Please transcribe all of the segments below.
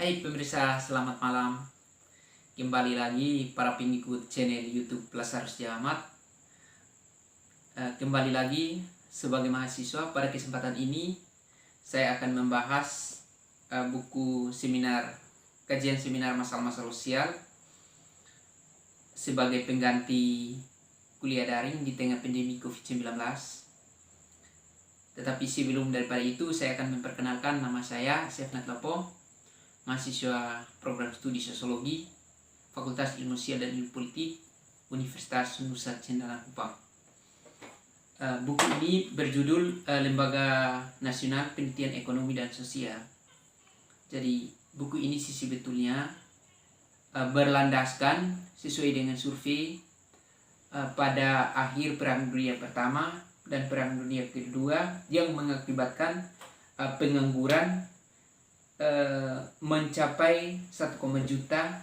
Hai pemirsa, selamat malam. Kembali lagi para pengikut channel YouTube Lazarus Jamat. Kembali lagi sebagai mahasiswa. Pada kesempatan ini saya akan membahas buku kajian seminar masalah-masalah sosial sebagai pengganti kuliah daring di tengah pandemi COVID-19. Tetapi sebelum daripada itu, saya akan memperkenalkan nama saya, Sefnat Lapo, mahasiswa program studi sosiologi, Fakultas Ilmu Sosial dan Ilmu Politik, Universitas Nusa Cendana Kupang. Buku ini berjudul Lembaga Nasional Penelitian Ekonomi dan Sosial. Jadi buku ini sisi betulnya berlandaskan sesuai dengan survei pada akhir Perang Dunia Pertama dan Perang Dunia Kedua yang mengakibatkan pengangguran mencapai 1, juta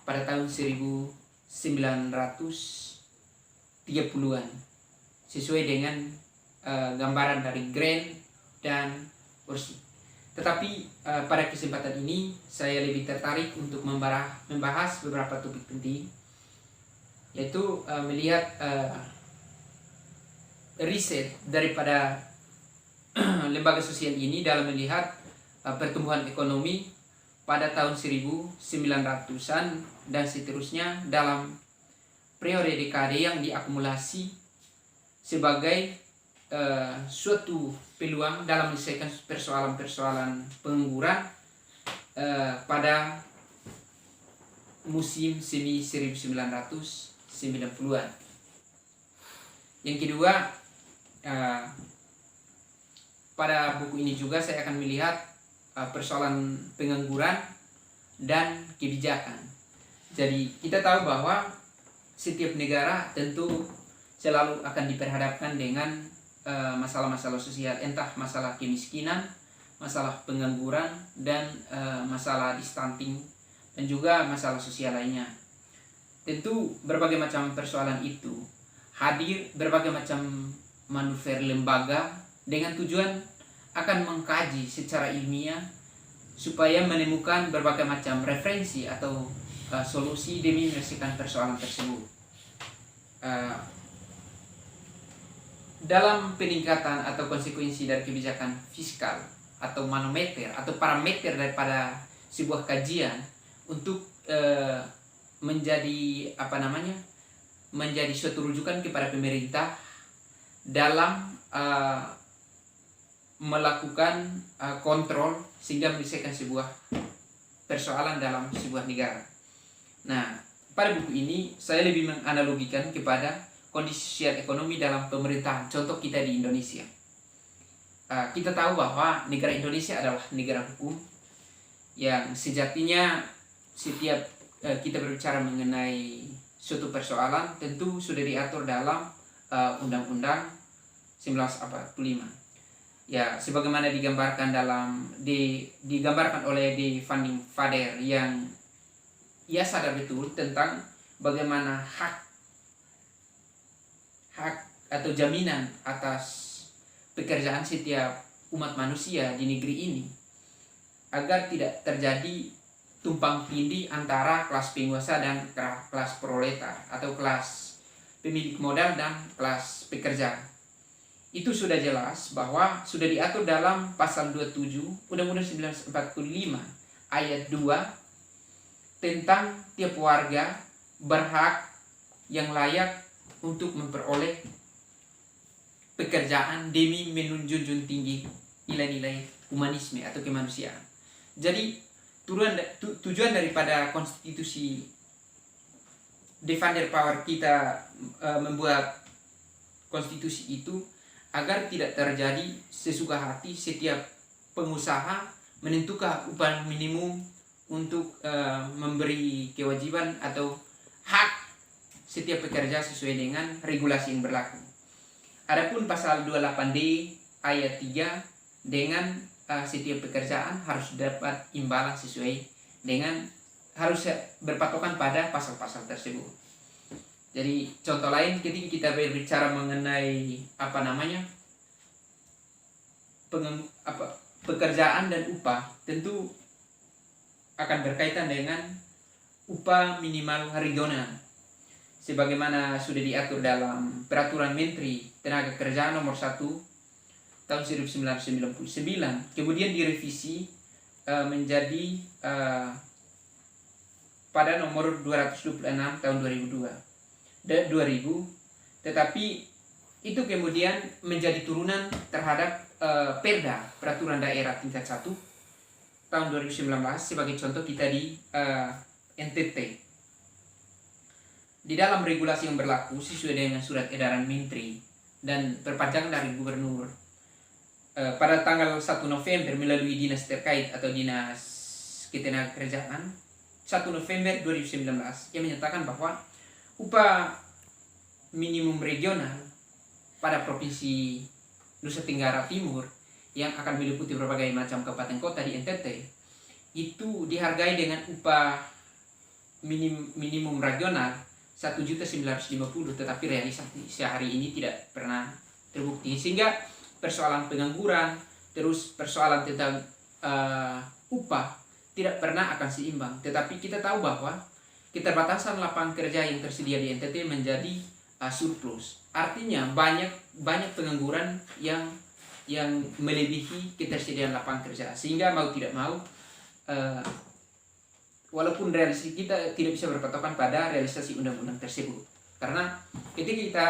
pada tahun 1930-an sesuai dengan gambaran dari Grant dan Orsi. Tetapi pada kesempatan ini saya lebih tertarik untuk membahas beberapa topik penting, yaitu melihat riset daripada lembaga sosial ini dalam melihat pertumbuhan ekonomi pada tahun 1900-an dan seterusnya dalam periode dekade yang diakumulasi sebagai suatu peluang dalam menyelesaikan persoalan-persoalan pengangguran pada musim semi 1990-an. Yang kedua, pada buku ini juga saya akan melihat persoalan pengangguran dan kebijakan. Jadi kita tahu bahwa setiap negara tentu selalu akan diperhadapkan dengan masalah-masalah sosial, entah masalah kemiskinan, masalah pengangguran, dan masalah stunting, dan juga masalah sosial lainnya. Tentu berbagai macam persoalan itu hadir berbagai macam manuver lembaga dengan tujuan akan mengkaji secara ilmiah supaya menemukan berbagai macam referensi atau solusi demi menyelesaikan persoalan tersebut. Dalam peningkatan atau konsekuensi dari kebijakan fiskal atau manometer atau parameter daripada sebuah kajian untuk menjadi menjadi suatu rujukan kepada pemerintah dalam melakukan kontrol sehingga menyelesaikan sebuah persoalan dalam sebuah negara. Nah, pada buku ini saya lebih menganalogikan kepada kondisi sosial ekonomi dalam pemerintahan. Contoh kita di Indonesia. Kita tahu bahwa negara Indonesia adalah negara hukum yang sejatinya setiap kita berbicara mengenai suatu persoalan tentu sudah diatur dalam Undang-Undang 1945. Ya, sebagaimana digambarkan digambarkan oleh D. Van Vader, yang ia sadar betul tentang bagaimana hak atau jaminan atas pekerjaan setiap umat manusia di negeri ini agar tidak terjadi tumpang tindih antara kelas penguasa dan kelas proletar atau kelas pemilik modal dan kelas pekerja. Itu sudah jelas bahwa sudah diatur dalam pasal 27 Undang-Undang 1945 ayat 2 tentang tiap warga berhak yang layak untuk memperoleh pekerjaan demi menjunjung tinggi nilai-nilai humanisme atau kemanusiaan. Jadi tujuan daripada konstitusi De Van der Power kita membuat konstitusi itu agar tidak terjadi sesuka hati setiap pengusaha menentukan upah minimum untuk memberi kewajiban atau hak setiap pekerja sesuai dengan regulasi yang berlaku. Adapun pasal 28D ayat 3 dengan setiap pekerjaan harus dapat imbalan sesuai dengan harus berpatokan pada pasal-pasal tersebut. Jadi contoh lain ketika kita berbicara mengenai pekerjaan dan upah, tentu akan berkaitan dengan upah minimal regional sebagaimana sudah diatur dalam Peraturan Menteri Tenaga Kerjaan nomor 1 tahun 1999, kemudian direvisi menjadi pada nomor 226 tahun 2000, tetapi itu kemudian menjadi turunan terhadap Perda Peraturan Daerah tingkat 1 tahun 2019 sebagai contoh kita di NTT. Di dalam regulasi yang berlaku sesuai dengan surat edaran Menteri dan perpanjangan dari Gubernur pada tanggal 1 November melalui dinas terkait atau dinas ketenagakerjaan 1 November 2019 yang menyatakan bahwa upah minimum regional pada Provinsi Nusa Tenggara Timur yang akan meliputi berbagai macam kabupaten kota di NTT itu dihargai dengan upah minimum regional 1.950, tetapi realisasi sehari ini tidak pernah terbukti, sehingga persoalan pengangguran terus persoalan tentang upah tidak pernah akan seimbang. Tetapi kita tahu bahwa keterbatasan lapangan kerja yang tersedia di NTT menjadi surplus. Artinya banyak pengangguran yang melebihi ketersediaan lapangan kerja, sehingga mau tidak mau walaupun realisasi kita tidak bisa berpatokan pada realisasi undang-undang tersebut, karena ketika kita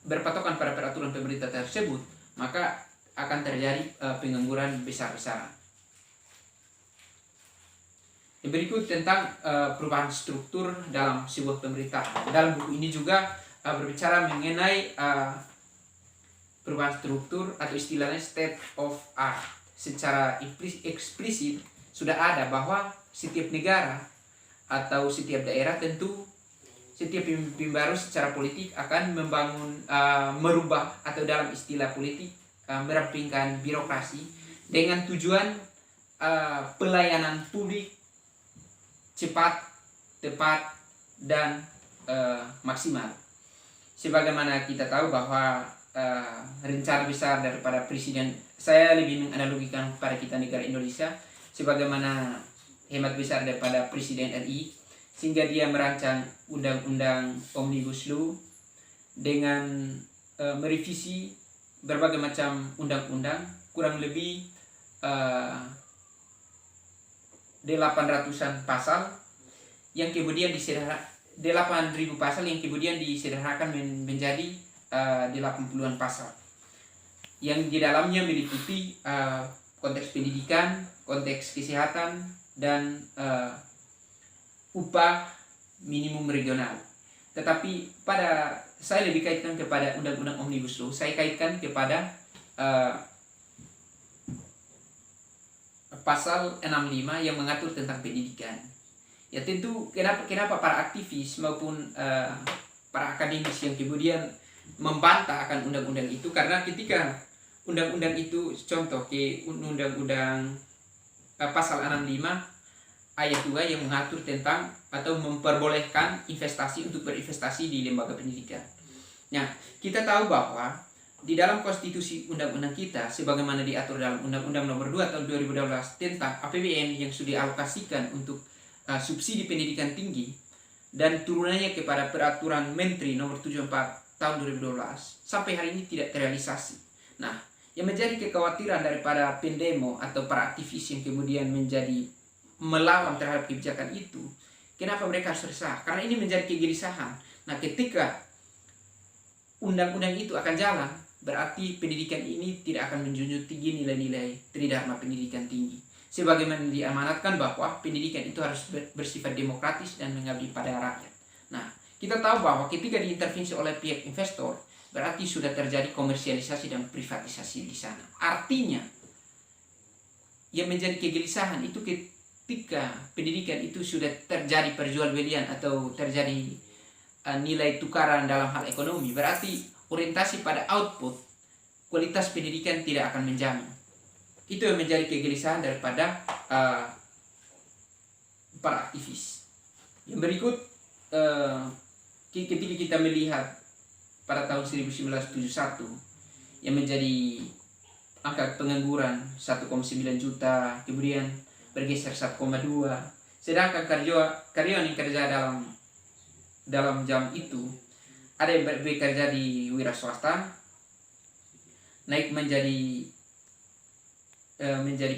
berpatokan pada peraturan pemerintah tersebut maka akan terjadi pengangguran besar-besaran. Yang berikut tentang perubahan struktur dalam sebuah pemerintahan. Dalam buku ini juga berbicara mengenai perubahan struktur atau istilahnya state of art. Secara eksplisit sudah ada bahwa setiap negara atau setiap daerah tentu setiap pemimpin baru secara politik akan membangun merubah atau dalam istilah politik merampingkan birokrasi dengan tujuan pelayanan publik cepat, tepat, dan maksimal. Sebagaimana kita tahu bahwa rencana besar daripada presiden, saya lebih menganalogikan kepada kita negara Indonesia sebagaimana hemat besar daripada Presiden RI, sehingga dia merancang undang-undang Omnibus Law dengan merevisi berbagai macam undang-undang, kurang lebih 800-an pasal yang kemudian 8.000 pasal yang kemudian disederhanakan menjadi 80-an pasal yang di dalamnya meliputi konteks pendidikan, konteks kesehatan, dan upah minimum regional. Tetapi pada saya lebih kaitkan kepada undang-undang Omnibus Law, saya kaitkan kepada pasal 65 yang mengatur tentang pendidikan. Ya tentu kenapa para aktivis maupun para akademis yang kemudian membantah akan undang-undang itu, karena ketika undang-undang itu contoh ke undang-undang pasal 65 ayat 2 yang mengatur tentang atau memperbolehkan investasi untuk berinvestasi di lembaga pendidikan. Nah, kita tahu bahwa di dalam konstitusi undang-undang kita sebagaimana diatur dalam Undang-Undang Nomor 2 tahun 2012 tentang APBN yang sudah dialokasikan untuk subsidi pendidikan tinggi dan turunannya kepada Peraturan Menteri Nomor 74 tahun 2012 sampai hari ini tidak terrealisasi. Nah, yang menjadi kekhawatiran daripada pendemo atau para aktivis yang kemudian menjadi melawan terhadap kebijakan itu, kenapa mereka harus resah? Karena ini menjadi kegelisahan. Nah, ketika undang-undang itu akan jalan, berarti pendidikan ini tidak akan menjunjung tinggi nilai-nilai tridharma pendidikan tinggi. Sebagaimana diamanatkan bahwa pendidikan itu harus bersifat demokratis dan mengabdi pada rakyat. Nah, kita tahu bahwa ketika diintervensi oleh pihak investor, berarti sudah terjadi komersialisasi dan privatisasi di sana. Artinya, yang menjadi kegelisahan itu ketika pendidikan itu sudah terjadi perjualbelian atau terjadi nilai tukaran dalam hal ekonomi, berarti orientasi pada output, kualitas pendidikan tidak akan menjamin. Itu yang menjadi kegelisahan daripada para aktivis. Yang berikut, ketika kita melihat pada tahun 1971 yang menjadi angka pengangguran 1,9 juta, kemudian bergeser 1,2, Sedangkan karyawan yang kerja dalam jam itu, ada yang bekerja di wira swasta, naik menjadi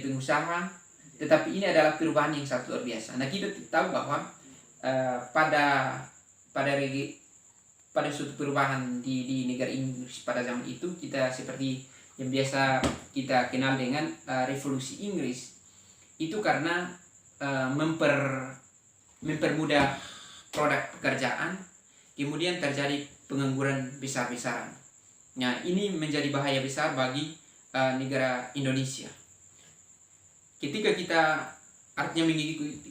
pengusaha, tetapi ini adalah perubahan yang sangat luar biasa. Nah, kita tahu bahwa pada suatu perubahan di negara Inggris pada zaman itu, kita seperti yang biasa kita kenal dengan revolusi Inggris, itu karena mempermudah produk pekerjaan, kemudian terjadi pengangguran besar-besaran. Nah, ini menjadi bahaya besar bagi negara Indonesia. Ketika kita artinya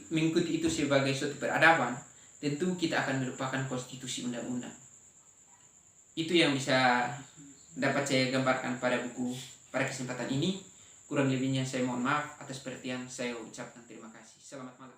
mengikuti itu sebagai suatu peradaban, tentu kita akan melupakan konstitusi undang-undang. Itu yang bisa dapat saya gambarkan pada kesempatan ini. Kurang lebihnya saya mohon maaf. Atas perhatian saya ucapkan terima kasih. Selamat malam.